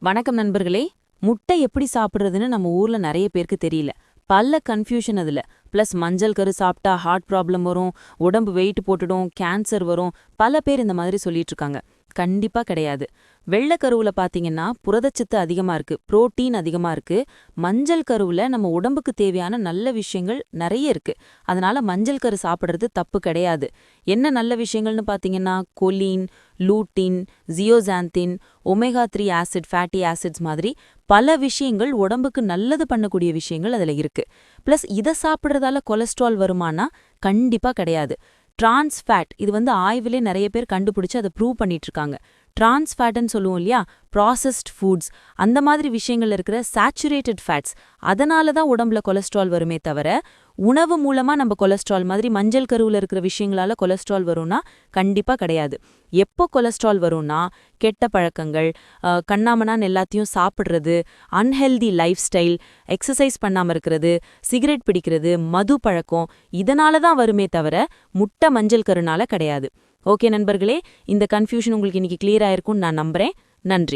வணக்கம் நண்பர்களே. முட்டை எப்படி சாப்பிடுறதுன்னு நம்ம ஊர்ல நிறைய பேருக்கு தெரியல. பல கன்ஃபியூஷன் அதுல. பிளஸ் மஞ்சள் கரு சாப்பிட்டா ஹார்ட் ப்ராப்ளம் வரும், உடம்பு வெயிட் போட்டுடும், கேன்சர் வரும். பல பேர் இந்த மாதிரி சொல்லிட்டு இருக்காங்க. கண்டிப்பா கிடையாது. வெள்ளைக்கருவுல பாத்தீங்கன்னா புரதச்சத்து அதிகமா இருக்கு, புரோட்டீன் அதிகமா இருக்கு. மஞ்சள் கருவுல நம்ம உடம்புக்கு தேவையான நல்ல விஷயங்கள் நிறைய இருக்கு. அதனால மஞ்சள் கரு சாப்பிடுறது தப்பு கிடையாது. என்ன நல்ல விஷயங்கள்னு பாத்தீங்கன்னா choline, lutein, zeaxanthin, omega 3 acid, fatty acids மாதிரி பல விஷயங்கள் உடம்புக்கு நல்லது பண்ணக்கூடிய விஷயங்கள் அதுல இருக்கு. பிளஸ் இதை சாப்பிட்றதால கொலஸ்ட்ரால் வருமானா கண்டிப்பா கிடையாது. டிரான்ஸ் ஃபேட் இது ஆய்விலே நிறைய பேர் கண்டுபிடிச்சு அதை ப்ரூவ் பண்ணிட்டு இருக்காங்க. டிரான்ஸ் ஃபேட்னு சொல்லுவோம் இல்லையா, ப்ராசஸ்ட் ஃபுட்ஸ், அந்த மாதிரி விஷயங்கள் இருக்கிற சேச்சுரேட்டட் ஃபேட்ஸ், அதனால தான் உடம்புல கொலஸ்ட்ரால் வருமே தவிர உணவு மூலமா நம்ம கொலஸ்ட்ரால் மாதிரி மஞ்சள் கருவில் இருக்கிற விஷயங்களால கொலஸ்ட்ரால் வரும்னா கண்டிப்பா கிடையாது. எப்போ கொலஸ்ட்ரால் வரும்னா கெட்ட பழக்கங்கள், கண்ணாமண்ணான்னு எல்லாத்தையும் சாப்பிட்றது, அன்ஹெல்தி லைஃப் ஸ்டைல், எக்ஸசைஸ் பண்ணாம இருக்கிறது, சிகரெட் பிடிக்கிறது, மது பழக்கம், இதனால தான் வருமே தவிர முட்டை மஞ்சள் கருனால கிடையாது. ஓகே நண்பர்களே, இந்த கன்ஃபியூஷன் உங்களுக்கு இன்னைக்கு கிளியர் ஆயிருக்கும்னு நான் நம்புறேன். நன்றி.